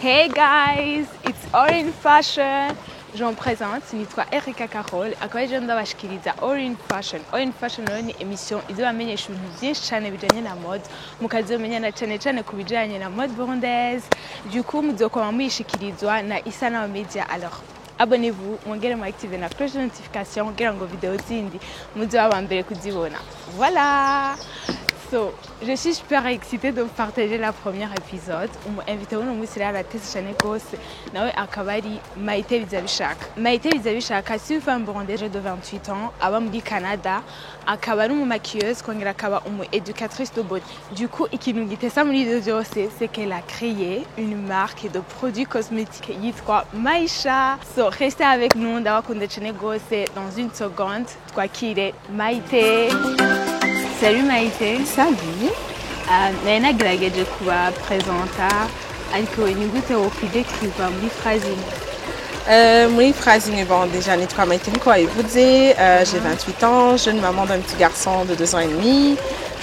Hey guys, it's All in Fashion. Je me présente, nitwa Erika Carole, akaba je ndabashikiriza All in Fashion. All in Fashion ni emission izobamenyesha ibintu byinshi cyane bijanye na mode, mukazomenya na cyane ku bijanye na mode burundaise. Du coup, muzokoma muyishikirizwa na Isana Media. Alors, abonnez-vous, mwongere muactive na cloche de notification kugira ngo video zindi muzoba mbere kuzibona. Voilà. So, je suis super excitée de partager la première épisode. Invité uno munsi à la test chane gose nawe akaba ari Maïté Bizabishaka. Maïté Bizabishaka si une femme burundaise de 28 ans, aba muri Canada, akaba ari maquilleuse kongera akaba éducatrice de beauté. Du coup, ikintu gitesa muri deux byose, c'est qu'elle a créé une marque de produits cosmétiques yitwa Maisha. So, restez avec nous ndabakunda chane gose dans une seconde. Twakire Maïté. Salut Maïté. Salut. Nari nagerageje kubapresenta ariko ni gute wokwidekriva muri phrasing? Muri phrasing, bon, déjà, nitwa Maïté niko wabivuze, j'ai 28 ans, jeune maman d'un petit garçon de 2 ans et demi,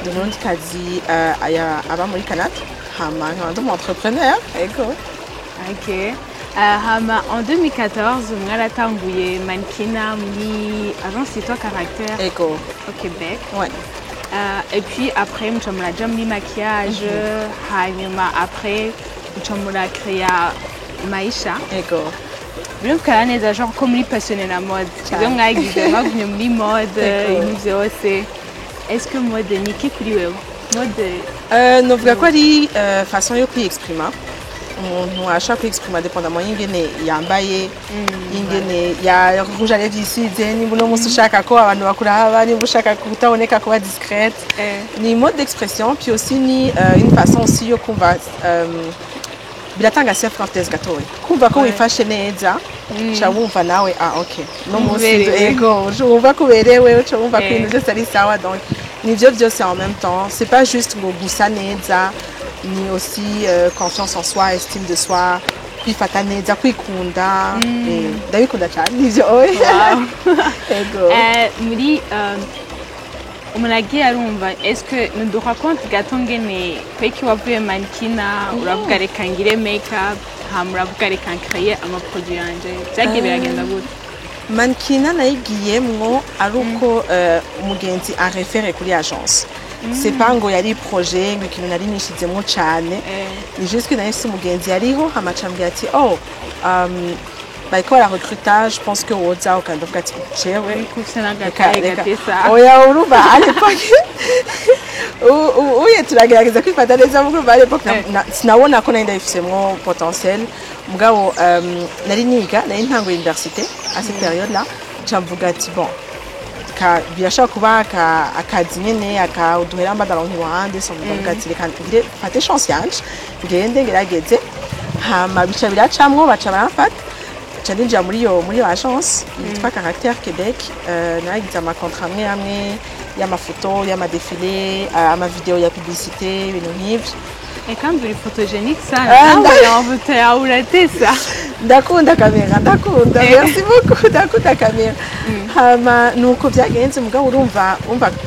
de Burundi kazi aba muri Canada, hama nkaba ndi entrepreneur, ego. Ok. Hama en 2014, mwaratanguye mannequinat muri agence Toi Caractère Ego. au Québec. Ouais. Et puis après, je me déjà mis maquillage, après, je me créé Maisha. Ego. Bien que l'année genre comme les passionnés la mode, tu vois moi je mode, nous aussi. Est-ce que mode ni qui kuri mode novuga ko ari façon yo kwexprima. Umuntu ashaka kwexprima dépendamment y'ingene yambaye, ingene ya rouge à lèvres isize, niba uno munsi ushaka ko abantu bakuraba, niba ushaka kutaboneka kuba discrète. Ni mode d'expression, puis aussi ni une façon aussi yo kumva biratanga self-confidence gatoya. Kumva ko wifashe neza, cha wumva nawe okay. No munsi ego, wumva ko berewe, cha wumva ko ibintu byose ari sawa, donc nivyo byose en même temps. C'est pas juste ngo gusa neza, ni aussi confiance en soi, estime de soi, kwifata neza, kwikunda, ndabikunda cyane nivyo oye. Ego. Muri umunagi arumva, est-ce que nous raconte gato ngene kweki wavuye mannequinat uravuga reka ngire make-up hama uravuga reka créer amaproduit yanje byagiye biragenda gute? Mannequinat nayigiyemwo ari uko umugenzi a référé kuri agence. C'est pas ngo yari projet ngo ikintu nari nishizemwo cyane, ni juste que nahise umugenzi yariho hamacambye ati bariko recrutage, je pense que woza ukandavuga ati cewe oya urumva à l'époque uye turagerageza kwifata neza mu groupe à l'époque sinabona ko nari ndayifisemo potentiel mugabo nari ntanguye université à cette période là camvuga ati bon birashaka kuba akazi nyene akauduhera mbadaronki wahande so mvuga ati reka ngire fate chance yanje ngende ngerageze hama bica biracamwo baca baramfata challenge muri agence Toi Caractère Québec, nagize ama contrat amwe y'amafoto y'amadefilé amavideo ya publicité ibintu nk'ivyo. Et quand vous êtes photogénique ça on veut te ça. Ndakunda kamera, ndakunda. Merci beaucoup, ndakunda kamera. Hama nuko byagenze mugabo urumva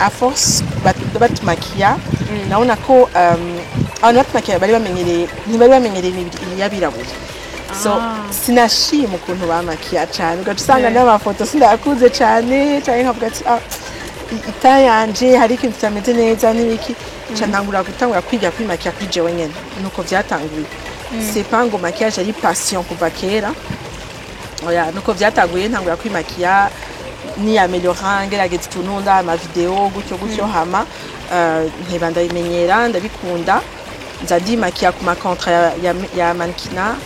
à force batumakiya naona ko abantu batumakiya bari bamenyereye imibiri y'abirabura. So sinashima ukuntu bamakiya cyane ugasanga n'amafoto sindakuze cyane nkavuga ati itayanje hari ikintu kitameze neza n'ibiki canangura gutangura kwiga kwimakiya kuri jewe nyene nuko byatanguye. C'est pas ngo maquillage ari passion kuva kera oya nuko byatanguye ntangura kwimakiya ni améliorant ngerageza tununda ama video gutyo hama nteba ndabimenyera ndabikunda nzadi maquillage ku ma contrat ya mannequinat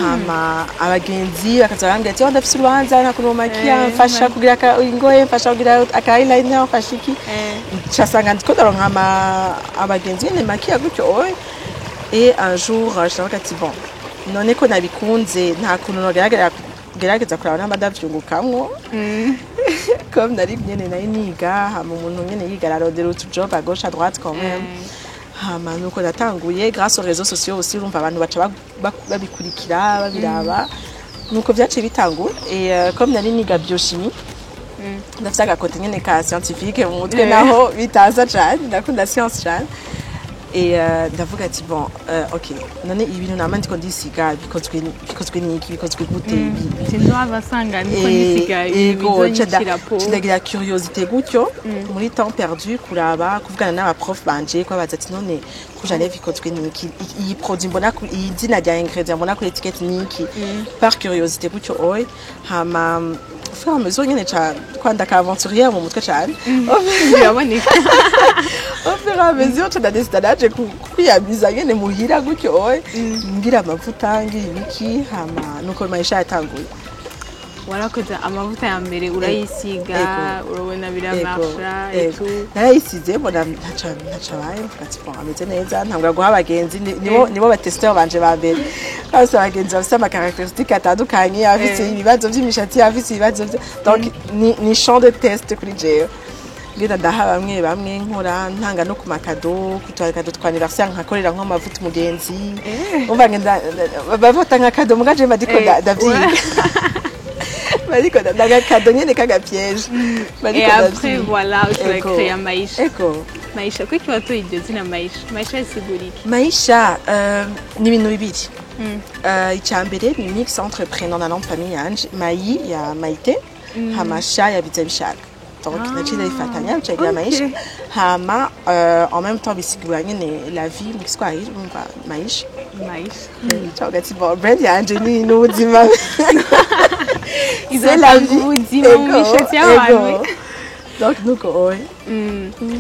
hama abagenzi bakaza bambwira ati ndafise urubanza ntakuno maquillage mfasha kugira ingoye mfasha kugira aka eyeliner mfashiki cyasanga ndiko ndaronka abagenzi ne maquillage gutyo oye. Et un jour, je me suis dit, bon, non est qu'on a bikunze, n'a qu'on a gerageza kuraba n'abadavyungukamwo. Comme nari nyene nayo niga, hama umuntu nyene yiga arondera utujob à gauche à droite quand même. Hama nuko natanguye grâce aux réseaux sociaux aussi urumva abantu baca babikurikira babiraba. Nuko vyaciye bitangura et comme nari niga biochimie, ndafite agakote nyene ka scientifique mu mutwe naho bitaza cyane, ndakunda science cyane. et ndavuga ati bon ok none ibintu nama ndiko ndisiga bikozwe n'iki bikozwe gute sinzo abasanga niko ndisiga bizonyikira po ndagira curiosité gutyo muri temps perdu kuraba kuvugana n'aba prof banje kwa baza ati none kujane bikozwe n'iki iyi produit mbona ku izina rya ingrédient mbona ku étiquette n'iki par curiosité gutyo oy hama fur et à mesure nyene cha kwanda ka aventurière mu mutwe cyane biraboneka au fur et à mesure tu décidé d'aje kwiyamiza nyene muhira gutyo oy ngira amavuta ngira ibiki hama nuko maisha yatanguye warakoze amavuta ya mbere urayisiga urabona biramarcha etu narayisize mbona ntaca baye mfati bon ameze neza ntambwa guha abagenzi nibo batesteur banje ba mbere bose abagenzi bafite ama caractéristiques atandukanye afite ibibazo by'imishatsi afite ibibazo donc ni champ de test kuri jewe ngenda ndaha bamwe nkora ntanga no ku makado kutwakado twa anniversaire nkakorera nk'amavuta umugenzi umva ngenda bavota nk'akado mugaje madiko davyiga Mariko daga cadeau nyene kaga piège. Et après voilà, tu vas créer Maisha. Eko. Maisha kwa kiwato iryo zina Maisha. Maisha isiguriki. Maisha ni ibintu bibiri. Icyambere ni mix entre prénom na nom de famille yanje. Mai ya Maite, Hamasha ya Bizabishaka. Donc naciye ifatanya cyagira Maisha. Hama en même temps bisigura nyene la vie mu Kiswahili umva Maisha. Maisha. Cyangwa ati bon brand yanje ni n'ubuzima. C'est la vie. Donc nuko oy.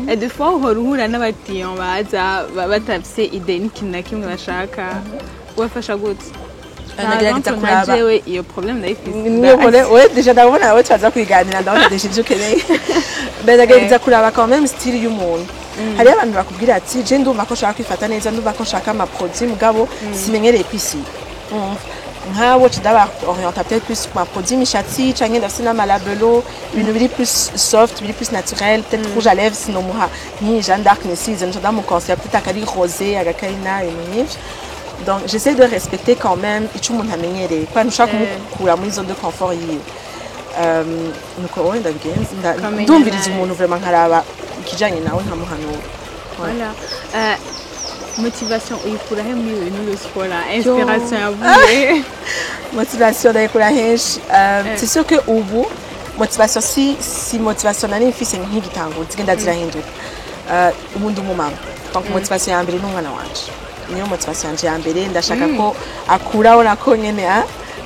Et des fois uhura n'abatiyon baza batafise idée n'ikintu na kimwe bashaka wafasha gute nagerageza kuraba jewe iyo problem ndayifise niyo déjà ndabona aho twaza kwiganira ndabona deje ibyo ukeneye ndagerageza kuraba quand même style y'umuntu hari abantu bakubwira ati je ndumva ko nshaka kwifata neza ndumva ko nshaka ama produits mugabo simenyereye kwisi nkabo tudaba orienta peut-être plus ma produit mishatsi canke ndafise n'amalabelo ibintu biri plus soft biri plus naturel peut-être rouge à lèvres sinon muha ni Jeanne d'Arc ni season je donne mon concept peut-être akari rosé agakaina et donc j'essaie de respecter quand même ico umuntu amenyereye kwa nshaka kumukura muri zone de confort yiwe nuko wenda bigenze ndumviriza umuntu vraiment nkaraba ikijanye nawe nkamuhanura voilà motivation uyikura he muri ibintu byo sport inspiration yavuye motivation ndayikura henshi c'est sûr que ubu motivation si motivation nani mfise nk'igitango zigenda zirahinduka ubundi umumama donc motivation ya mbere n'umwana wanje niyo motivation yanje ya mbere ndashaka ko akuraho nako nyene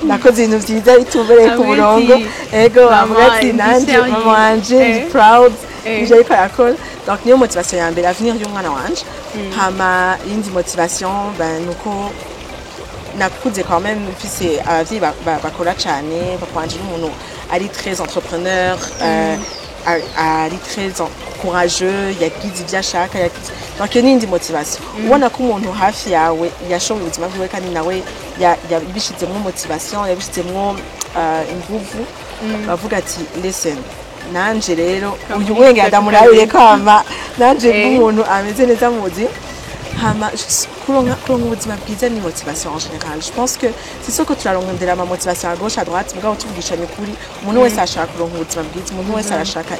nakoze ibintu byiza bitubereye ku murongo ego amwati nanje mama wanje proud ije ariko yakora donc niyo motivation ya mbere avenir y'umwana wanje hama indi motivation ben nuko nakuze quand même mfise abavyeyi bakora cyane bakwanje n'umuntu ari très entrepreneur ari très courageux yagize ibyo ashaka donc iyo n'indi motivation ubona ko umuntu hafi yawe yashoboye ubuzima bwiwe kandi nawe yabishizemwo motivation yabishizemwo inguvu bavuga ati listen nanje rero uyu mwenge ndamurabire kwama nanje nk'umuntu ameze neza muzi hama kuronka ubuzima bwiza ni motivation en général je pense que c'est sûr que turarondera ama motivation à gauche à droite mugabo tuvugishanye kuri umuntu wese ashaka kuronka ubuzima bwiza umuntu wese arashaka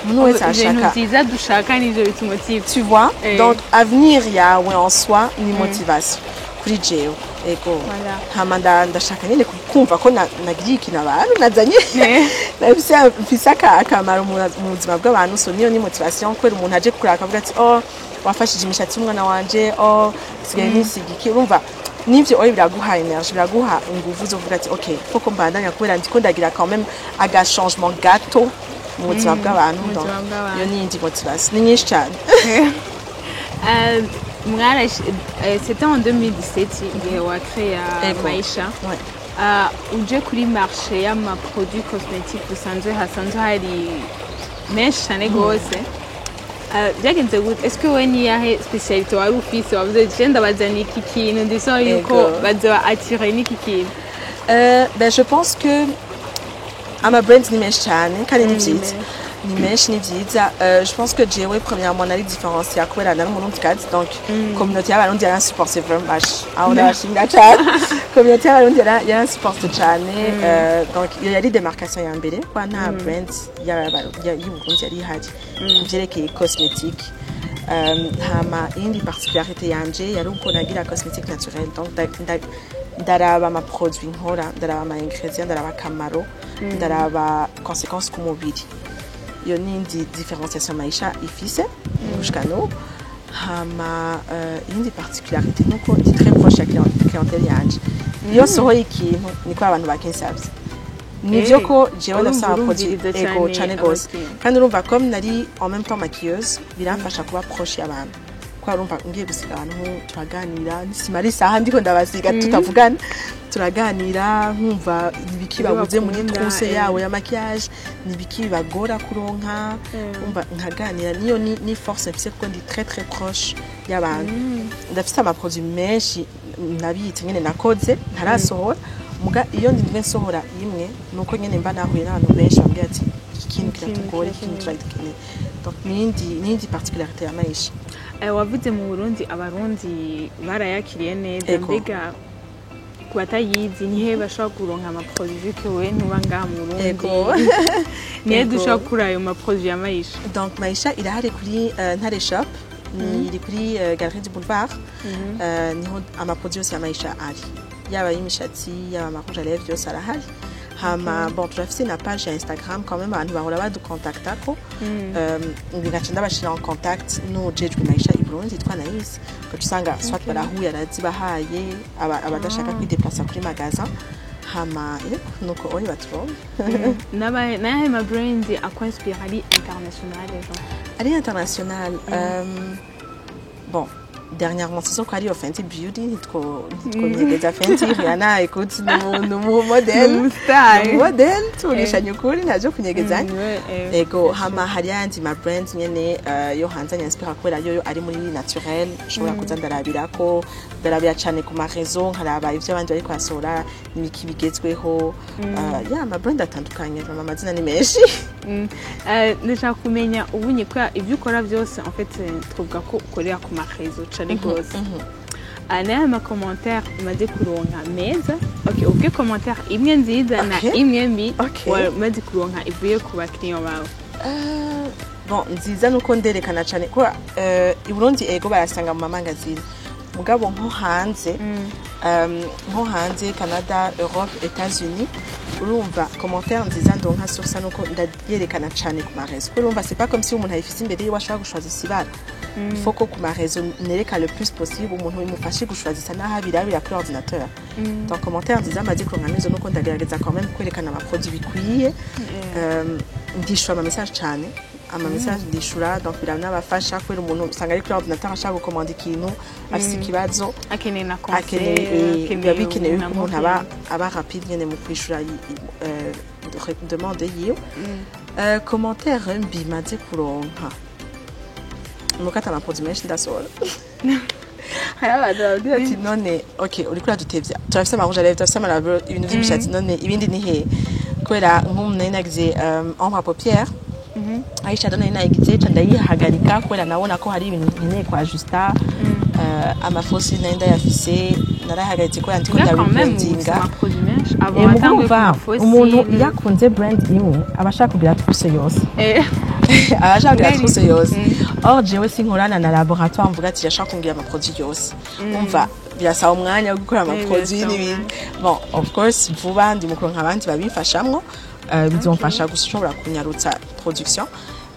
umuntu wese arashaka byiza dushaka nivyo bitumotive tu vois donc avenir yawe en soi ni motivation kuri jewe ego hama ndashaka nyine kumva ko nagiye ikintu abantu nazanye nafise akamaro mu buzima bw'abantu so niyo ni motivation kubera umuntu aje kuraka akavuga ati wafashije imishatsi y'umwana wanje sigaye nisigiki urumva nivyo oyo biraguha energie biraguha ingufu zo kuvuga ati okay koko mbandanya kubera ndiko ndagira quand même aga changement gato mu buzima bw'abantu donc iyo ni indi motivation ni nyinshi cyane c'était en 2017 igihe wa créé Maisha uje kuri marché y'amaproduits cosmétiques usanzwe hasanzwe hari menshi cyane gose byagenze gute est-ce que we niyahe spécialité wari ufise wavuze je ndabazana iki kintu ndisaba yuko baza attirer n'iki kintu ben je pense que ama brands ni menshi cyane kandi ni byiza ni menshi ni byiza je pense que jewe premièrement nari différencier kubera nari umurundi kazi donc communauté y'abarundi yaransupporte vraiment aho ndashinga cyane communauté y'abarundi yaransupporte cyane donc iyo yari démarcation ya mbere kwa nta brand y'Uburundi yari ihari kuvyerekeye cosmétique hama iyindi particularité yanje yari uko nagira cosmétique naturelle donc ndaraba amaproduit nkora ndaraba ama ingrédients ndaraba akamaro ndaraba conséquences ku mubiri iyo nindi différenciation Maisha ifise gushika n'ubu hama iyindi particularité nuko ndi très proche ya clientèle yanje iyo sohoye ikintu niko abantu bakinsavye nivyo ko jewe ndasaba produit ego cane gose kandi urumva comme nari en même temps maquilleuse biramfasha kuba proche y'abantu kwa urumva ngiye gusiga abantu turaganira simari isaha ndiko ndabasiga tutavugana turaganira nkumva nibiki babuze muri trousse yawe ya maquillage nibiki bagora kuronka umva nkaganira niyo ni force mfise kuko ndi très proche y'abantu ndafise ama produit menshi nabitse nyene nakoze ntarasohora muga iyo ndimwe nsohora imwe nuko nyene mba nahuye n'abantu benshi bambwira ati ikintu kiratugora ikintu turagikeneye donc nindi particularité ya Maisha. Wavuze mu Burundi abarundi barayakiriye neza mbega kubatayizi nihe bashaka kuronka ama produits que we ntuba ngaha mu Burundi nihe dushaka kuri ayo ma produits ya Maisha. Donc Maisha irahari kuri Ntare Shop iri kuri Galerie du Boulevard niho ama produits yose ya Maisha ari yaba y'imishatsi yaba ama rouge à lèvres yose arahari hama bon turafise na page ya Instagram quand même abantu bahora baducontactako ngaca ndabashira en contact n'ujejwe Maisha i Burundi yitwa Naïs ko tusanga soit barahuye arazibahaye abadashaka kwideplacer kuri magasin hama nuko oyi baturonka nahe ma brand akwinspire ali international ali international bon dernièrement c'est sûr qu'Ali a Fenty Beauty nitko nyegeza Fenty Rihanna écoute no modèle turisha nyukuri naje kunyegezanya ego hama hari andi ma brands nyene yo hanze nyaspira kwera yo ari muri naturel shobora kuza ndarabirako ndarabira cyane ku ma réseau nkaraba ivyo abandi bari kwasora imiki bigezweho ya ma brand atandukanye amazina ni menshi ndashaka kumenya ubunye kwa ivyo ukora byose en fait twavuga ko ukorera ku ma réseau cyane gose ana ma commentaire umaze kuronka meza okay commentaire imwe nziza na imwe mbi umaze kuronka ivuye ku bakiriya bawe bon nziza nuko nderekana cyane ko i Burundi ego barasanga mu magazine mugabo nko hanze Canada Europe États-Unis urumva commentaire nziza ndonka sur ça nuko ndayerekana cyane ku marezo urumva c'est pas comme si umuntu ayifise imbere yiwe ashaka gushwaza sibara il faut ko ku marezo nereka le plus possible umuntu imufashe gushwaza naha birabira kuri ordinateur donc commentaire nziza maze kuronka mezo nuko ndagerageza quand même kwerekana ama produits bikwiye ndishwa ama message cyane ama message ndishura donc biranabafasha kwera umuntu usanga ari kuri ordinateur ashaka gukomanda ikintu afise ikibazo akeneye na conseil akeneye umuntu aba rapide nyene mu kwishura demande yiyo commentaire mbi maze kuronka nuko atama produit menshi ndasohora abantu ati none okay uri kuri adutevya turafise ama rouge à lèvres turafise ama laveur ibintu by'imishatsi none ibindi ni he kwera nk'umuntu nagize ombre à paupières Aisha dona inayigize ndayihagarika kwera nabona ko hari ibintu nkeneye kwa ajusta amafosi nenda yafise narahagaritse ko yandiko ndabibrandinga umuntu yakunze brand imwe abashaka kugira trousse yose abashaka kugira trousse yose or jewe sinkorana na laboratoire mvuga ati yashaka kungira ama produits yose umva birasaba umwanya wo gukora ama produits n'ibindi bon of course vuba ndi mukuru nk'abandi babifashamwo bizomfasha gushobora kunyarutsa production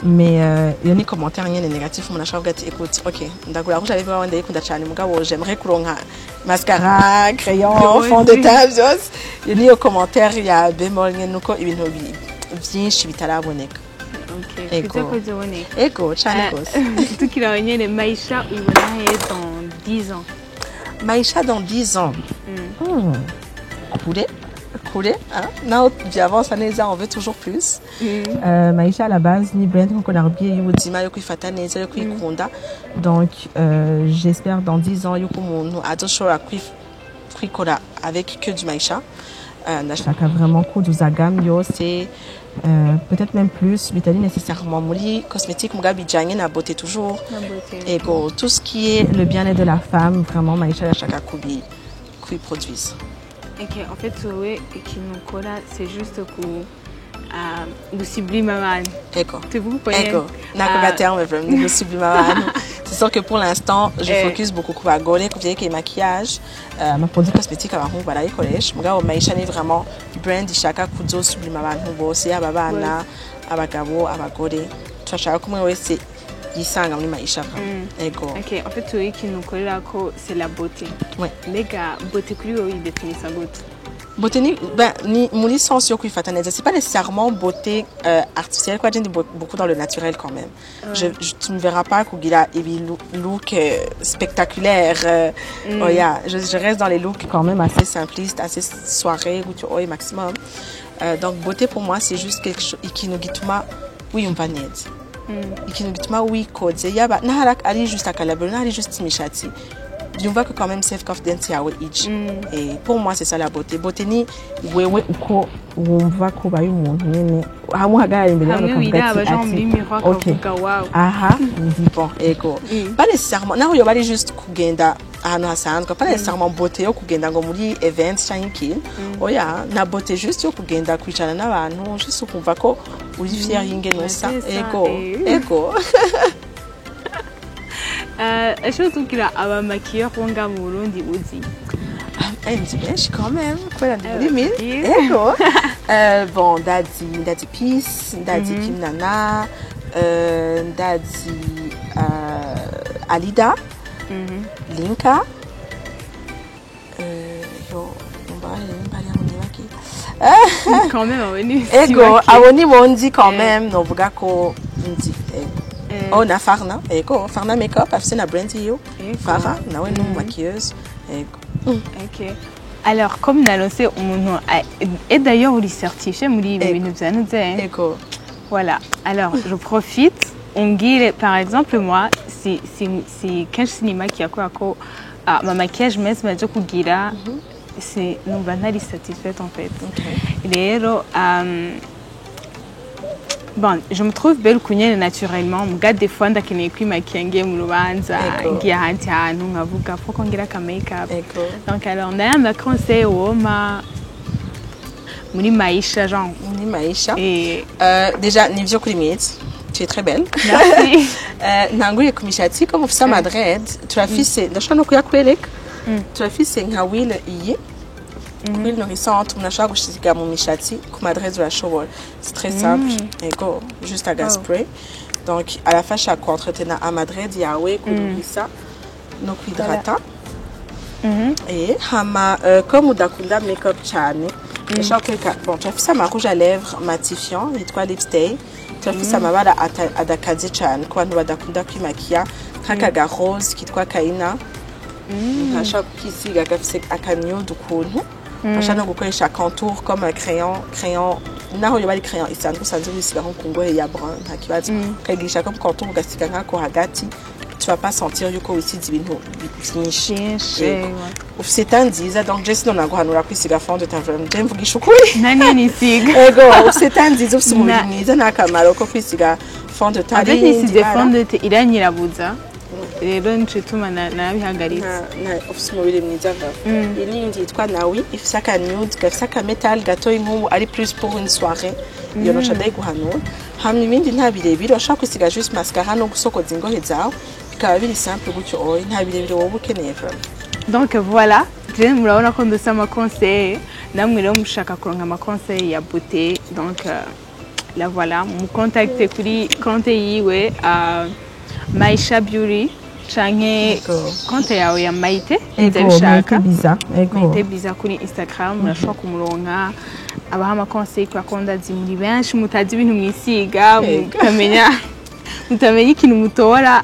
mais iyo ni commentaire nyene négatif umuntu ashaka ati écoute OK ndagura rouge à lèvres wanda yikunda cyane mugabo j'aimerais kuronka mascara crayon fond de teint byose iyo ni commentaire ya bémol nyene nuko ibintu byinshi bitaraboneka ego cyane gose tukira nyene Maisha ubona he dans 10 ans Maisha dans 10 ans kure now byavance neza on veut toujours plus Maisha à la base ni brand qu'on a repris y'ubuzima yo kwifata neza yo kwikunda donc j'espère dans 10 ans yuko umuntu azoshobora kwikora avec que du Maisha ndashaka vraiment kuduza gamme yose peut-être même plus bitari nécessairement muri cosmétique mugabe bijanye na beauté toujours ego tout ce qui est le bien-être de la femme vraiment Maisha yashaka kubi produise. Okay, en fait, oui, ikintu ukora c'est juste gusublime abantu. Ego. Tu vous pouvez. Ego. Nako gaterme vraiment gusublime abantu. c'est sûr que pour l'instant je focus beaucoup ku bagore ku vyerekeye maquillage ama produits cosmétiques abahungu barayikoresha mugabo Maisha ni vraiment brand ishaka kuzosublima abantu bose ababana abagabo abagore turashaka kumwe wese yisanga muri Maisha ego. OK, en fait tu ikintu ukorera ko c'est la beauté. Ouais. Lega beauté kuri wowe idéfinisa gute? Beauté ni muri sens yo kwifata neza, c'est pas nécessairement beauté artificielle quoi, j'ai beaucoup dans le naturel quand même. Tu ne verras pas kugira ibi look spectaculaire oh yeah, je reste dans les looks quand même assez simplistes, assez soirée ou tu oi maximum. Donc beauté pour moi c'est juste quelque chose qui nous gituma oui on va neza. Ikintu gituma wikoze yaba nahara ari juste akalabero nahari juste imishati byumva que quand même self confidence yawe ije et pour moi c'est ça la beauté. Beauté ni wewe uko wumva ko baye umuntu nyene hamuhagarara imbere y'akavuga ati okay wow aha bon ego pas nécessairement naho yo bari juste kugenda ahantu hasanzwe pas nécessairement beauté yo kugenda ngo muri event cyangwa iki oya na beauté juste yo kugenda kwicara n'abantu juste ukumva ko uri fier y'ingene usa ego est-ce que tu as aba maquilleur bonga mu Burundi uzi? Nzi benshi quand même kubera ndi muri ego bon ndazi Peace ndazi Kim Nana ndazi Alida Linka yo quand même aboni ego aboni bonzi quand même novuga ko nzi oh na Farna ego Farna makeup afise na brand yo Farah nawe no maquilleuse ego. OK. Alors comme n'a lancé umuntu et d'ailleurs uri certifié muri ibintu byanuze ego. Voilà. Alors je profite ongire par exemple moi si Kenshi Cinema qui akora ko ma maquillage mess maje kugira c'est numva ntari satisfaite en fait. Rero bon, je me trouve belle kunyene naturellement. Muga des fois ndakeneye kwimakiya ngiye mu rubanza ngiye hanti hantu nkavuga ko ngira ka make-up. Donc alors ndaya ma conseil woma muri Maisha genre muri Maisha déjà nivyo kuri myiza tu es très belle. Merci. Nanguriye ku mishati comme ufisa madred turafise ndashaka no kuyakwereka turafise nka wheel iyi Huile nourrissante, on achète gushyiga mu mishatsi ku madresse urashobora. C'est très simple, ego, juste à gas spray. Donc à la fin chaque entretenir à madresse yawe kunourrissa no kwidrata. Et hama comme udakunda make-up cyane, ndashaka kweka bon tu as fait ça ma rouge à lèvres matifiant, yitwa lipstick. Tu as fait ça mabara adakaze cyane ku bantu badakunda kwimakiya nk'akaga rose kitwa Kaina. Ndashaka kwisiga gafise akanyudu ukuntu. Ashaka no gukoresha contour comme un crayon naho yo bari crayon isanzwe usanzwe wisiga nko kungohe ya brun nta kibazo kagirisha comme contour ugasiga nkako hagati tu vas pas sentir yuko wisize ibintu byinshi ufise teint nziza donc je sinon naguhanura kwisiga fond de teint vraiment je mvugisha ukuri nani nisiga ego ufise teint nziza ufise umubiri mwiza ntakamaro ko kwisiga fond de teint avec nisize fond de teint iranyirabuza rero ncituma nabihagaritse ofisi mubiri mwiza n'indi yitwa Nawi ifise aka nude gafise aka metal gato nk'ubu ari plus pour une soirée iyo no shadai guhanura hamwe ibindi nta birebire ushaka kwisiga juste mascara no gusokoza ingohe zawe bikaba biri simple gutyo oyi nta birebire wowe ukeneye vraiment. Donc voilà, je murabona ko ndose ama conseil namwe rero mushaka kuronka ama conseil ya beauté donc la voilà mu contacter kuri compte yiwe Maisha Beauty canke konte yawe ya Maite ndabishaka Maite biza kuri Instagram murashobora kumuronka abaha ama conseil kwa konda zimuri benshi mutazi ibintu mwisiga mutamenya ikintu mutora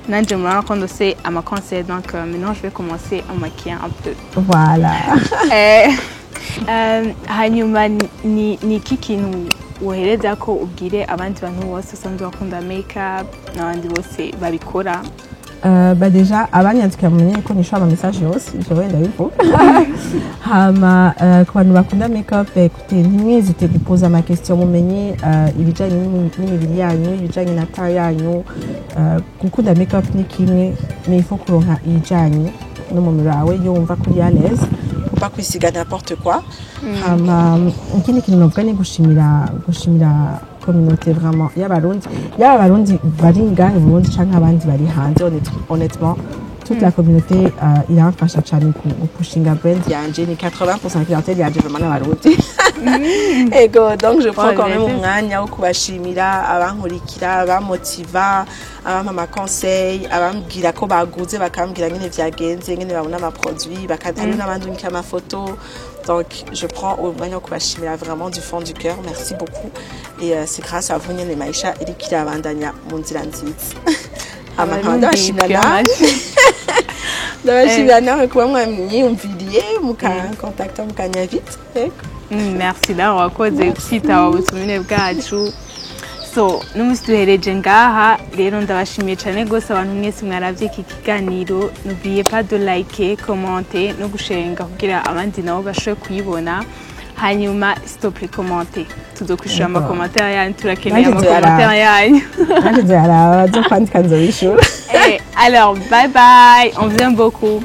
nanje murabona ko ndose ama conseil donc maintenant je vais commencer à maquiller un peu voilà. Hanyuma ni kikintu wohereza ko ubwire abandi bantu bose usanzwe bakunda make-up n'abandi bose babikora? Bah déjà abanyandika mumenye ko nisho ama message yose je wenda bivuga hama ku bantu bakunda make-up écoutez ntimwezite gupoza ama question mumenye ibijanye n'imibiri yanyu ibijanye na taille yanyu gukunda make-up ni kimwe mais il faut kuronka ibijanye no mu mirawe yumva kuri à l'aise pas kwisiga n'importe quoi. Ikindi kintu novuga ni gushimira communauté vraiment y'abarundi bari ngaha mu Burundi canke abandi bari hanze honnêtement toute la communauté iramfasha cyane gupushinga brand yanje ni 80% clientèle yanje vraiment n'abarundi ego donc je prends quand même umwanya wo kubashimira abankurikira abamotiva abampa amakonseil abambwira ko baguze bakambwira ngene vyagenze ngene babona ama produits bakadana n'abandi unika amafoto. Donc je prends umwanya wo kubashimira vraiment du fond du cœur, merci beaucoup et c'est grâce à vous nyene Maisha iriko irabandanya mu nzira nziza. Ndabashimira nawe kuba mwamwiyumviriye mukankontakta mukanyavite. Merci nawe wakoze kwitaba ubutumire bwacu. So n'umunsi duhereje ngaha rero ndabashimiye cyane gose abantu mwese mwaravye iki kiganiro. N'oubliez pas de liker, commenter no gusharinga kugira abandi nabo bashoboye kuyibona. Hanyuma stop les commenter. Tuzokwishura ama commentaire yanyu turakeneye ama commentaire yanyu. Nanje nzaraba zo kwandika nzobishura. Alors bye bye, on vous aime beaucoup.